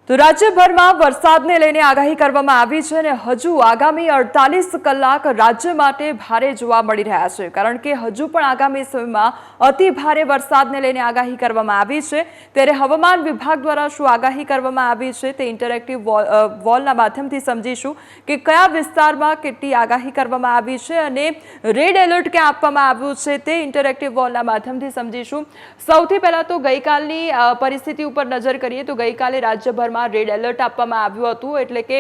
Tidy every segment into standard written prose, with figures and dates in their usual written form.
તો રાજ્યભરમાં વરસાદને લઈને આગાહી કરવામાં આવી છે અને હજુ આગામી 48 કલાક રાજ્ય માટે ભારે જોવા મળી રહ્યા છે, કારણ કે હજુ પણ આગામી સમયમાં અતિ ભારે વરસાદને લઈને આગાહી કરવામાં આવી છે। ત્યારે હવામાન વિભાગ દ્વારા શું આગાહી કરવામાં આવી છે તે ઇન્ટરેક્ટિવ વોલના માધ્યમથી સમજીશું કે કયા વિસ્તારમાં કેટલી આગાહી કરવામાં આવી છે અને રેડ એલર્ટ ક્યાં આપવામાં આવ્યું છે તે ઇન્ટરેક્ટિવ વોલના માધ્યમથી સમજીશું। સૌથી પહેલા તો ગઈકાલની પરિસ્થિતિ ઉપર નજર કરીએ તો ગઈકાલે રાજ્યભર રેડ એલર્ટ આપવામાં આવ્યું હતું, એટલે કે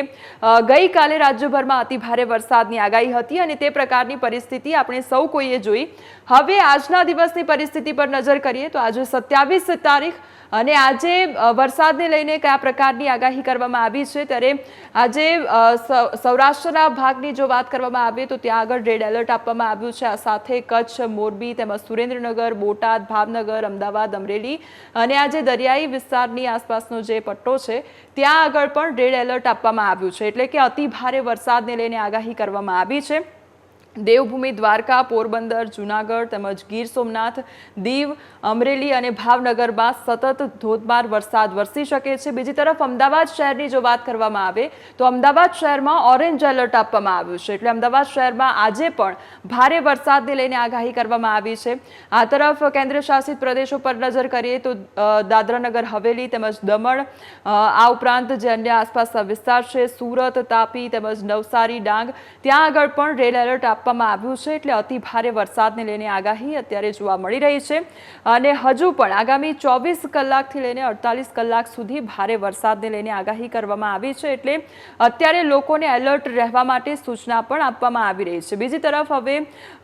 ગઈકાલે રાજ્યભરમાં અતિ ભારે વરસાદની આગાહી હતી અને તે પ્રકારની પરિસ્થિતિ આપણે સૌ કોઈએ જોઈ। હવે આજના દિવસની પરિસ્થિતિ પર નજર કરીએ તો આજે 27 તારીખ અને આજે વરસાદને લઈને કયા પ્રકારની આગાહી કરવામાં આવી છે। ત્યારે આજે સૌરાષ્ટ્રના ભાગની જો વાત કરવામાં આવે તો ત્યાં આગળ રેડ એલર્ટ આપવામાં આવ્યું છે। આ સાથે કચ્છ, મોરબી તેમજ સુરેન્દ્રનગર, બોટાદ, ભાવનગર, અમદાવાદ, અમરેલી અને આજે દરિયાઈ વિસ્તારની આસપાસનો જે પટ્ટો છે ત્યાં આગળ પણ રેડ એલર્ટ આપવામાં આવ્યું છે, એટલે કે અતિ ભારે વરસાદને લઈને આગાહી કરવામાં આવી છે। દેવભૂમિ દ્વારકા, પોરબંદર, જૂનાગઢ તેમજ ગીર સોમનાથ, દીવ, અમરેલી અને ભાવનગરમાં સતત ધોધમાર વરસાદ વરસી શકે છે। બીજી તરફ અમદાવાદ શહેરની જો વાત કરવામાં આવે તો અમદાવાદ શહેરમાં ઓરેન્જ એલર્ટ આપવામાં આવ્યું છે, એટલે અમદાવાદ શહેરમાં આજે પણ ભારે વરસાદને લઈને આગાહી કરવામાં આવી છે। આ તરફ કેન્દ્ર શાસિત પ્રદેશો પર નજર કરીએ તો દાદરાનગર હવેલી તેમજ દમણ, આ ઉપરાંત જે અન્ય આસપાસના વિસ્તાર છે સુરત, તાપી તેમજ નવસારી, ડાંગ, ત્યાં આગળ પણ રેડ એલર્ટ આપવામાં આવ્યું છે, એટલે અતિ ભારે વરસાદને લઈને આગાહી અત્યારે જોવા મળી રહી છે અને હજુ પણ આગામી 24 કલાકથી લઈને 48 કલાક સુધી ભારે વરસાદને લઈને આગાહી કરવામાં આવી છે, એટલે અત્યારે લોકોને એલર્ટ રહેવા માટે સૂચના પણ આપવામાં આવી રહી છે। બીજી તરફ હવે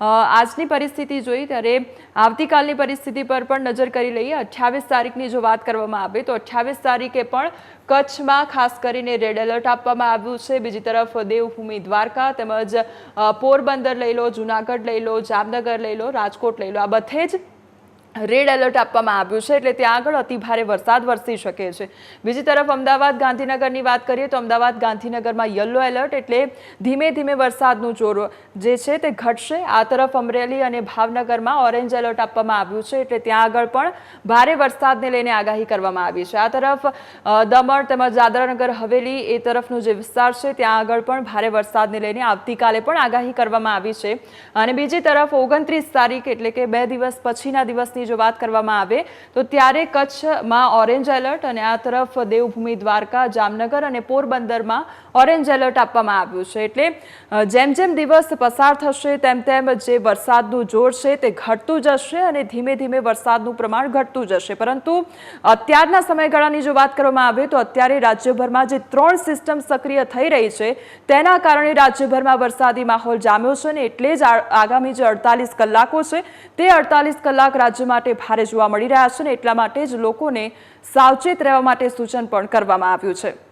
આજની પરિસ્થિતિ જોઈ ત્યારે આવતીકાલની પરિસ્થિતિ પર પણ નજર કરી લઈએ। 28 તારીખની જો વાત કરવામાં આવે તો 28 તારીખે પણ કચ્છમાં ખાસ કરીને રેડ એલર્ટ આપવામાં આવ્યું છે। બીજી તરફ દેવભૂમિ દ્વારકા તેમજ પોરબંદર લઈ લો, જૂનાગઢ લઈ લો, જામનગર લઈ લો, રાજકોટ લઈ લો, આ બધે જ રેડ એલર્ટ આપવામાં આવ્યું છે, એટલે ત્યાં આગળ અતિ ભારે વરસાદ વરસી શકે છે। બીજી તરફ અમદાવાદ, ગાંધીનગરની વાત કરીએ તો અમદાવાદ, ગાંધીનગરમાં યલો એલર્ટ, એટલે ધીમે ધીમે વરસાદનું જોર જે છે તે ઘટશે। આ તરફ અમરેલી અને ભાવનગરમાં ઓરેન્જ એલર્ટ આપવામાં આવ્યું છે, એટલે ત્યાં આગળ પણ ભારે વરસાદને લઈને આગાહી કરવામાં આવી છે। આ તરફ દમણ તેમજ દાદરાનગર હવેલી એ તરફનો જે વિસ્તાર છે ત્યાં આગળ પણ ભારે વરસાદને લઈને આવતીકાલે પણ આગાહી કરવામાં આવી છે અને બીજી તરફ 29 તારીખ એટલે કે 2 દિવસ પછીના દિવસની જો વાત કરવામાં આવે તો ત્યારે કચ્છમાં ઓરેન્જ એલર્ટ અને આ તરફ દેવભૂમિ દ્વારકા, જામનગર અને પોરબંદરમાં ઓરેન્જ એલર્ટ આપવામાં આવ્યું છે, એટલે જેમ જેમ દિવસ પસાર થશે તેમ તેમ જે વરસાદનું જોર છે તે ઘટતું જશે અને ધીમે ધીમે વરસાદનું પ્રમાણ ઘટતું જશે। પરંતુ અત્યારના સમયગાળાની જો વાત કરવામાં આવે તો અત્યારે રાજ્યભરમાં જે 3 સિસ્ટમ સક્રિય થઈ રહી છે તેના કારણે રાજ્યભરમાં વરસાદી માહોલ જામ્યો છે અને એટલે જ આગામી જે 48 કલાકો છે તે 48 કલાક રાજ્ય માટે ભારે જોવા મળી રહ્યા છે ને એટલા માટે જ લોકોને સાવચેત રહેવા માટે સૂચન પણ કરવામાં આવ્યું છે।